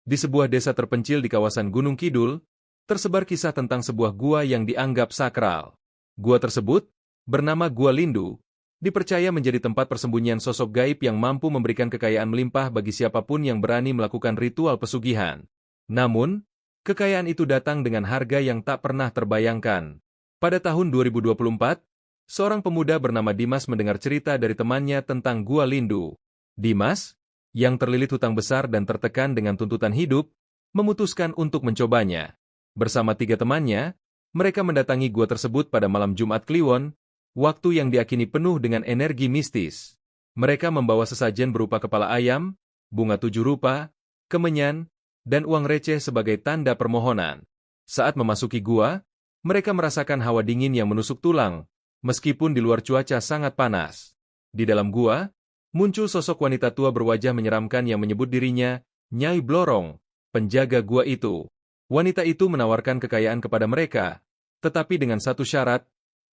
Di sebuah desa terpencil di kawasan Gunung Kidul, tersebar kisah tentang sebuah gua yang dianggap sakral. Gua tersebut, bernama Gua Lindu, dipercaya menjadi tempat persembunyian sosok gaib yang mampu memberikan kekayaan melimpah bagi siapapun yang berani melakukan ritual pesugihan. Namun, kekayaan itu datang dengan harga yang tak pernah terbayangkan. Pada tahun 2024, seorang pemuda bernama Dimas mendengar cerita dari temannya tentang Gua Lindu. Dimas, yang terlilit hutang besar dan tertekan dengan tuntutan hidup, memutuskan untuk mencobanya. Bersama 3 temannya, mereka mendatangi gua tersebut pada malam Jumat Kliwon, waktu yang diakini penuh dengan energi mistis. Mereka membawa sesajen berupa kepala ayam, bunga 7 rupa, kemenyan, dan uang receh sebagai tanda permohonan. Saat memasuki gua, mereka merasakan hawa dingin yang menusuk tulang, meskipun di luar cuaca sangat panas. Di dalam gua, muncul sosok wanita tua berwajah menyeramkan yang menyebut dirinya Nyai Blorong, penjaga gua itu. Wanita itu menawarkan kekayaan kepada mereka, tetapi dengan satu syarat,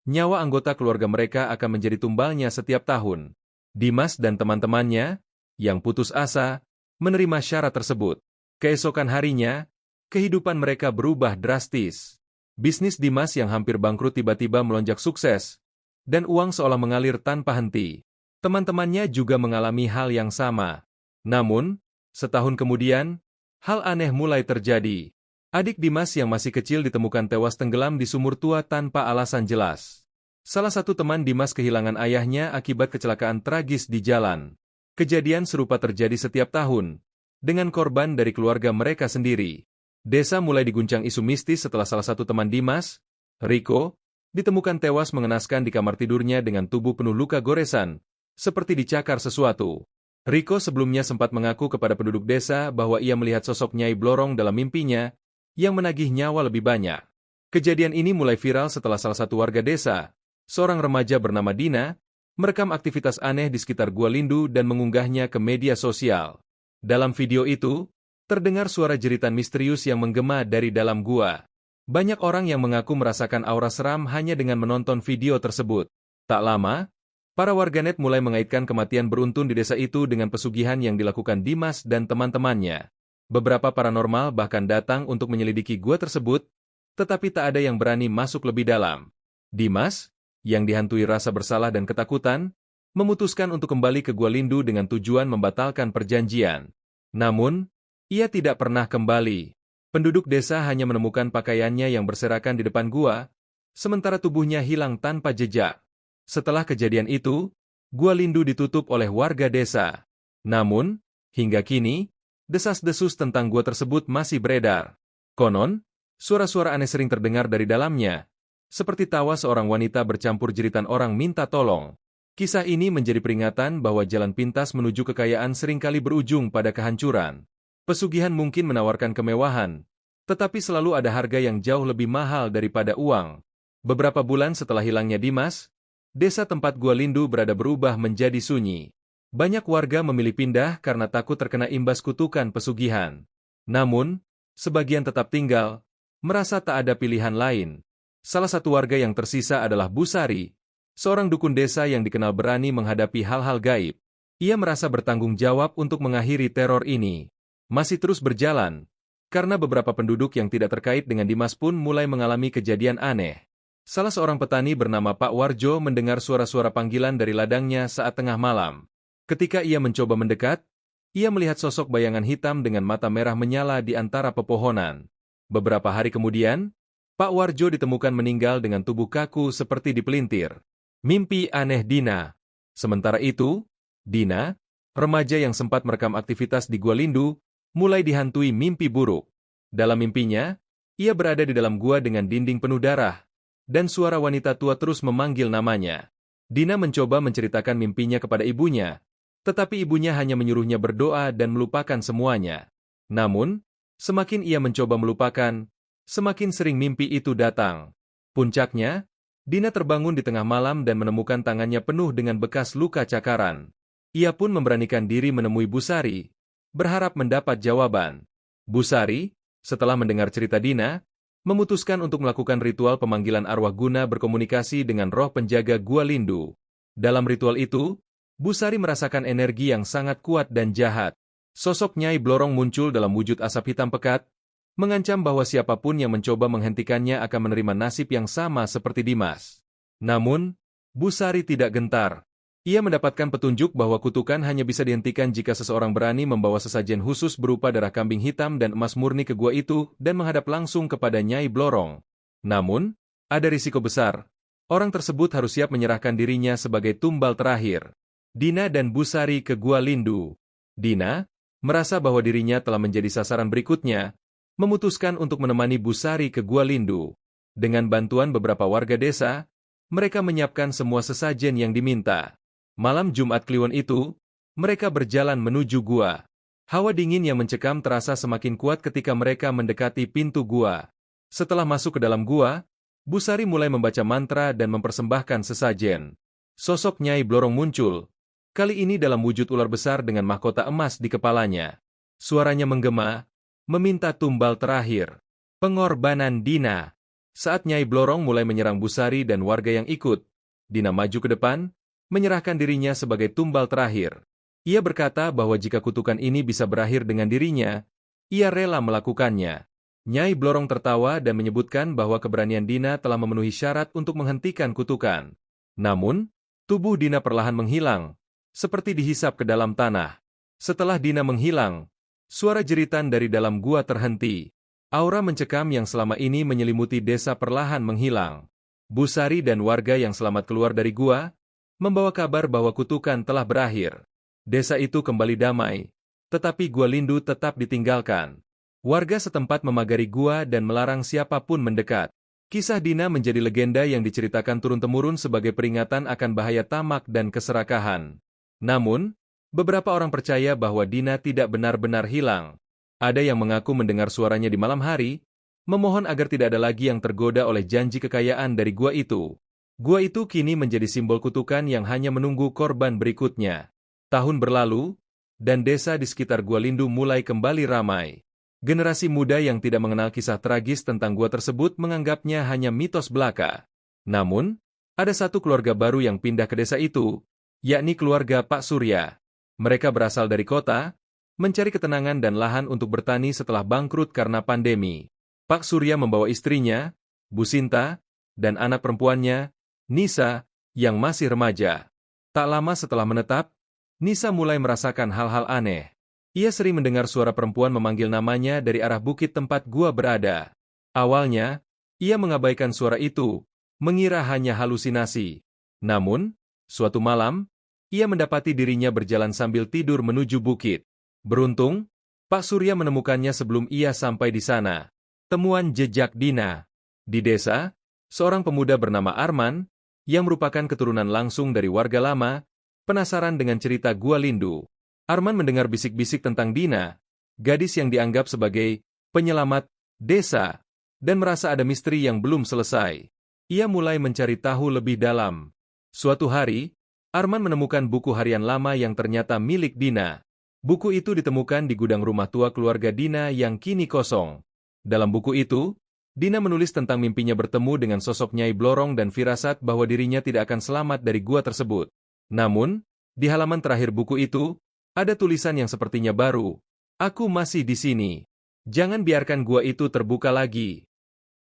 nyawa anggota keluarga mereka akan menjadi tumbalnya setiap tahun. Dimas dan teman-temannya, yang putus asa, menerima syarat tersebut. Keesokan harinya, kehidupan mereka berubah drastis. Bisnis Dimas yang hampir bangkrut tiba-tiba melonjak sukses, dan uang seolah mengalir tanpa henti. Teman-temannya juga mengalami hal yang sama. Namun, setahun kemudian, hal aneh mulai terjadi. Adik Dimas yang masih kecil ditemukan tewas tenggelam di sumur tua tanpa alasan jelas. Salah satu teman Dimas kehilangan ayahnya akibat kecelakaan tragis di jalan. Kejadian serupa terjadi setiap tahun, dengan korban dari keluarga mereka sendiri. Desa mulai diguncang isu mistis setelah salah satu teman Dimas, Riko, ditemukan tewas mengenaskan di kamar tidurnya dengan tubuh penuh luka goresan, seperti dicakar sesuatu. Riko sebelumnya sempat mengaku kepada penduduk desa bahwa ia melihat sosok Nyai Blorong dalam mimpinya, yang menagih nyawa lebih banyak. Kejadian ini mulai viral setelah salah satu warga desa, seorang remaja bernama Dina, merekam aktivitas aneh di sekitar Gua Lindu dan mengunggahnya ke media sosial. Dalam video itu, terdengar suara jeritan misterius yang menggema dari dalam gua. Banyak orang yang mengaku merasakan aura seram hanya dengan menonton video tersebut. Tak lama, para warganet mulai mengaitkan kematian beruntun di desa itu dengan pesugihan yang dilakukan Dimas dan teman-temannya. Beberapa paranormal bahkan datang untuk menyelidiki gua tersebut, tetapi tak ada yang berani masuk lebih dalam. Dimas, yang dihantui rasa bersalah dan ketakutan, memutuskan untuk kembali ke Gua Lindu dengan tujuan membatalkan perjanjian. Namun, ia tidak pernah kembali. Penduduk desa hanya menemukan pakaiannya yang berserakan di depan gua, sementara tubuhnya hilang tanpa jejak. Setelah kejadian itu, Gua Lindu ditutup oleh warga desa. Namun, hingga kini, desas-desus tentang gua tersebut masih beredar. Konon, suara-suara aneh sering terdengar dari dalamnya, seperti tawa seorang wanita bercampur jeritan orang minta tolong. Kisah ini menjadi peringatan bahwa jalan pintas menuju kekayaan seringkali berujung pada kehancuran. Pesugihan mungkin menawarkan kemewahan, tetapi selalu ada harga yang jauh lebih mahal daripada uang. Beberapa bulan setelah hilangnya Dimas, desa tempat Gua Lindu berada berubah menjadi sunyi. Banyak warga memilih pindah karena takut terkena imbas kutukan pesugihan. Namun, sebagian tetap tinggal, merasa tak ada pilihan lain. Salah satu warga yang tersisa adalah Busari, seorang dukun desa yang dikenal berani menghadapi hal-hal gaib. Ia merasa bertanggung jawab untuk mengakhiri teror ini. Masih terus berjalan, karena beberapa penduduk yang tidak terkait dengan Dimas pun mulai mengalami kejadian aneh. Salah seorang petani bernama Pak Warjo mendengar suara-suara panggilan dari ladangnya saat tengah malam. Ketika ia mencoba mendekat, ia melihat sosok bayangan hitam dengan mata merah menyala di antara pepohonan. Beberapa hari kemudian, Pak Warjo ditemukan meninggal dengan tubuh kaku seperti dipelintir. Mimpi aneh Dina. Sementara itu, Dina, remaja yang sempat merekam aktivitas di Gua Lindu, mulai dihantui mimpi buruk. Dalam mimpinya, ia berada di dalam gua dengan dinding penuh darah, dan suara wanita tua terus memanggil namanya. Dina mencoba menceritakan mimpinya kepada ibunya, tetapi ibunya hanya menyuruhnya berdoa dan melupakan semuanya. Namun, semakin ia mencoba melupakan, semakin sering mimpi itu datang. Puncaknya, Dina terbangun di tengah malam dan menemukan tangannya penuh dengan bekas luka cakaran. Ia pun memberanikan diri menemui Busari, berharap mendapat jawaban. Busari, setelah mendengar cerita Dina, memutuskan untuk melakukan ritual pemanggilan arwah guna berkomunikasi dengan roh penjaga Gua Lindu. Dalam ritual itu, Busari merasakan energi yang sangat kuat dan jahat. Sosok Nyai Blorong muncul dalam wujud asap hitam pekat, mengancam bahwa siapapun yang mencoba menghentikannya akan menerima nasib yang sama seperti Dimas. Namun, Busari tidak gentar. Ia mendapatkan petunjuk bahwa kutukan hanya bisa dihentikan jika seseorang berani membawa sesajen khusus berupa darah kambing hitam dan emas murni ke gua itu dan menghadap langsung kepada Nyai Blorong. Namun, ada risiko besar. Orang tersebut harus siap menyerahkan dirinya sebagai tumbal terakhir. Dina dan Busari ke Gua Lindu. Dina, merasa bahwa dirinya telah menjadi sasaran berikutnya, memutuskan untuk menemani Busari ke Gua Lindu. Dengan bantuan beberapa warga desa, mereka menyiapkan semua sesajen yang diminta. Malam Jumat Kliwon itu, mereka berjalan menuju gua. Hawa dingin yang mencekam terasa semakin kuat ketika mereka mendekati pintu gua. Setelah masuk ke dalam gua, Busari mulai membaca mantra dan mempersembahkan sesajen. Sosok Nyai Blorong muncul, kali ini dalam wujud ular besar dengan mahkota emas di kepalanya. Suaranya menggema, meminta tumbal terakhir. Pengorbanan Dina. Saat Nyai Blorong mulai menyerang Busari dan warga yang ikut, Dina maju ke depan, menyerahkan dirinya sebagai tumbal terakhir. Ia berkata bahwa jika kutukan ini bisa berakhir dengan dirinya, ia rela melakukannya. Nyai Blorong tertawa dan menyebutkan bahwa keberanian Dina telah memenuhi syarat untuk menghentikan kutukan. Namun, tubuh Dina perlahan menghilang, seperti dihisap ke dalam tanah. Setelah Dina menghilang, suara jeritan dari dalam gua terhenti. Aura mencekam yang selama ini menyelimuti desa perlahan menghilang. Busari dan warga yang selamat keluar dari gua, membawa kabar bahwa kutukan telah berakhir. Desa itu kembali damai, tetapi Gua Lindu tetap ditinggalkan. Warga setempat memagari gua dan melarang siapapun mendekat. Kisah Dina menjadi legenda yang diceritakan turun-temurun sebagai peringatan akan bahaya tamak dan keserakahan. Namun, beberapa orang percaya bahwa Dina tidak benar-benar hilang. Ada yang mengaku mendengar suaranya di malam hari, memohon agar tidak ada lagi yang tergoda oleh janji kekayaan dari gua itu. Gua itu kini menjadi simbol kutukan yang hanya menunggu korban berikutnya. Tahun berlalu, dan desa di sekitar Gua Lindu mulai kembali ramai. Generasi muda yang tidak mengenal kisah tragis tentang gua tersebut menganggapnya hanya mitos belaka. Namun, ada satu keluarga baru yang pindah ke desa itu, yakni keluarga Pak Surya. Mereka berasal dari kota, mencari ketenangan dan lahan untuk bertani setelah bangkrut karena pandemi. Pak Surya membawa istrinya, Bu Sinta, dan anak perempuannya, Nisa, yang masih remaja. Tak lama setelah menetap, Nisa mulai merasakan hal-hal aneh. Ia sering mendengar suara perempuan memanggil namanya dari arah bukit tempat gua berada. Awalnya, ia mengabaikan suara itu, mengira hanya halusinasi. Namun, suatu malam, ia mendapati dirinya berjalan sambil tidur menuju bukit. Beruntung, Pak Surya menemukannya sebelum ia sampai di sana. Temuan jejak Dina. Di desa, seorang pemuda bernama Arman, yang merupakan keturunan langsung dari warga lama, penasaran dengan cerita Gua Lindu. Arman mendengar bisik-bisik tentang Dina, gadis yang dianggap sebagai penyelamat desa, dan merasa ada misteri yang belum selesai. Ia mulai mencari tahu lebih dalam. Suatu hari, Arman menemukan buku harian lama yang ternyata milik Dina. Buku itu ditemukan di gudang rumah tua keluarga Dina yang kini kosong. Dalam buku itu, Dina menulis tentang mimpinya bertemu dengan sosok Nyai Blorong dan firasat bahwa dirinya tidak akan selamat dari gua tersebut. Namun, di halaman terakhir buku itu, ada tulisan yang sepertinya baru. Aku masih di sini. Jangan biarkan gua itu terbuka lagi.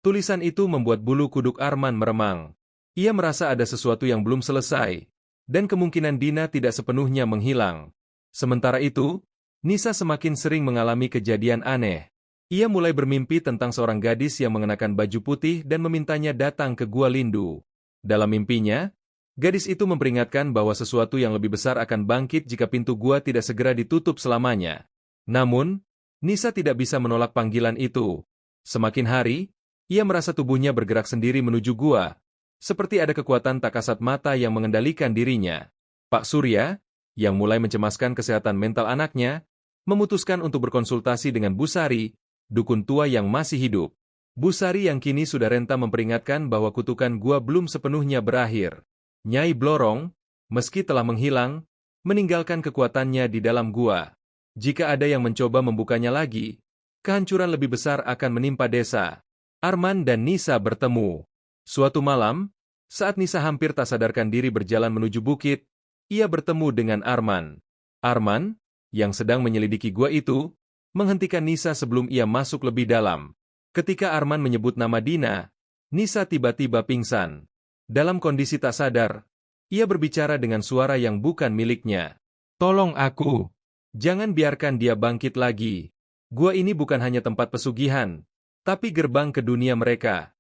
Tulisan itu membuat bulu kuduk Arman meremang. Ia merasa ada sesuatu yang belum selesai, dan kemungkinan Dina tidak sepenuhnya menghilang. Sementara itu, Nisa semakin sering mengalami kejadian aneh. Ia mulai bermimpi tentang seorang gadis yang mengenakan baju putih dan memintanya datang ke Gua Lindu. Dalam mimpinya, gadis itu memperingatkan bahwa sesuatu yang lebih besar akan bangkit jika pintu gua tidak segera ditutup selamanya. Namun, Nisa tidak bisa menolak panggilan itu. Semakin hari, ia merasa tubuhnya bergerak sendiri menuju gua, seperti ada kekuatan tak kasat mata yang mengendalikan dirinya. Pak Surya, yang mulai mencemaskan kesehatan mental anaknya, memutuskan untuk berkonsultasi dengan Busari, dukun tua yang masih hidup. Busari yang kini sudah renta memperingatkan bahwa kutukan gua belum sepenuhnya berakhir. Nyai Blorong, meski telah menghilang, meninggalkan kekuatannya di dalam gua. Jika ada yang mencoba membukanya lagi, kehancuran lebih besar akan menimpa desa. Arman dan Nisa bertemu. Suatu malam, saat Nisa hampir tak sadarkan diri berjalan menuju bukit, ia bertemu dengan Arman. Arman, yang sedang menyelidiki gua itu, menghentikan Nisa sebelum ia masuk lebih dalam. Ketika Arman menyebut nama Dina, Nisa tiba-tiba pingsan. Dalam kondisi tak sadar, ia berbicara dengan suara yang bukan miliknya. "Tolong aku. Jangan biarkan dia bangkit lagi. Gua ini bukan hanya tempat pesugihan, tapi gerbang ke dunia mereka."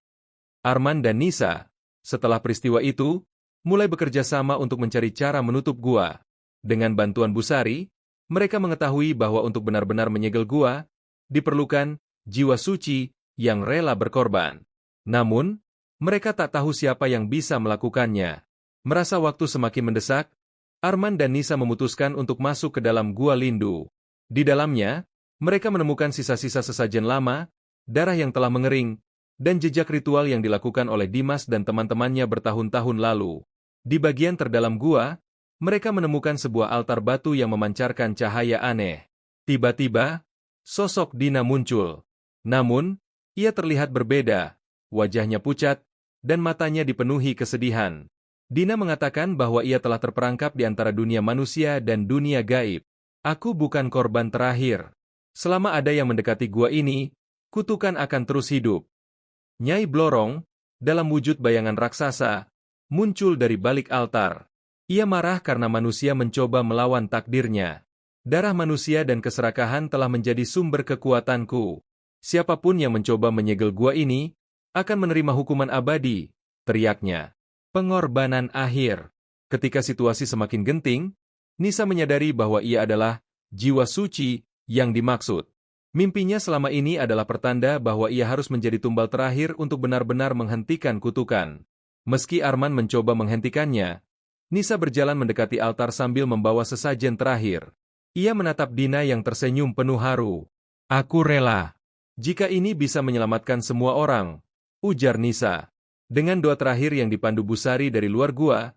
Arman dan Nisa, setelah peristiwa itu, mulai bekerja sama untuk mencari cara menutup gua. Dengan bantuan Busari, mereka mengetahui bahwa untuk benar-benar menyegel gua, diperlukan jiwa suci yang rela berkorban. Namun, mereka tak tahu siapa yang bisa melakukannya. Merasa waktu semakin mendesak, Arman dan Nisa memutuskan untuk masuk ke dalam gua Lindu. Di dalamnya, mereka menemukan sisa-sisa sesajen lama, darah yang telah mengering, dan jejak ritual yang dilakukan oleh Dimas dan teman-temannya bertahun-tahun lalu. Di bagian terdalam gua, mereka menemukan sebuah altar batu yang memancarkan cahaya aneh. Tiba-tiba, sosok Dina muncul. Namun, ia terlihat berbeda, wajahnya pucat, dan matanya dipenuhi kesedihan. Dina mengatakan bahwa ia telah terperangkap di antara dunia manusia dan dunia gaib. "Aku bukan korban terakhir. Selama ada yang mendekati gua ini, kutukan akan terus hidup." Nyai Blorong, dalam wujud bayangan raksasa, muncul dari balik altar. Ia marah karena manusia mencoba melawan takdirnya. "Darah manusia dan keserakahan telah menjadi sumber kekuatanku. Siapapun yang mencoba menyegel gua ini, akan menerima hukuman abadi," teriaknya. Pengorbanan akhir. Ketika situasi semakin genting, Nisa menyadari bahwa ia adalah jiwa suci yang dimaksud. Mimpinya selama ini adalah pertanda bahwa ia harus menjadi tumbal terakhir untuk benar-benar menghentikan kutukan. Meski Arman mencoba menghentikannya, Nisa berjalan mendekati altar sambil membawa sesajen terakhir. Ia menatap Dina yang tersenyum penuh haru. "Aku rela. Jika ini bisa menyelamatkan semua orang," ujar Nisa. Dengan doa terakhir yang dipandu Busari dari luar gua,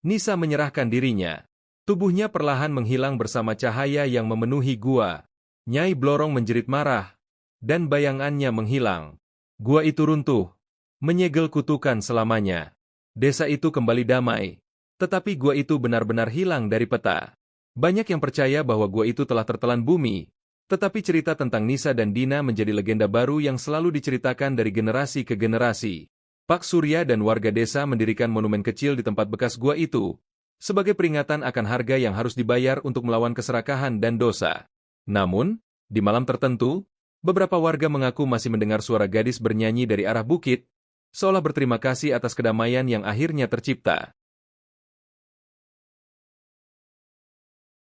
Nisa menyerahkan dirinya. Tubuhnya perlahan menghilang bersama cahaya yang memenuhi gua. Nyai Blorong menjerit marah, dan bayangannya menghilang. Gua itu runtuh, menyegel kutukan selamanya. Desa itu kembali damai, tetapi gua itu benar-benar hilang dari peta. Banyak yang percaya bahwa gua itu telah tertelan bumi, tetapi cerita tentang Nisa dan Dina menjadi legenda baru yang selalu diceritakan dari generasi ke generasi. Pak Surya dan warga desa mendirikan monumen kecil di tempat bekas gua itu, sebagai peringatan akan harga yang harus dibayar untuk melawan keserakahan dan dosa. Namun, di malam tertentu, beberapa warga mengaku masih mendengar suara gadis bernyanyi dari arah bukit, seolah berterima kasih atas kedamaian yang akhirnya tercipta.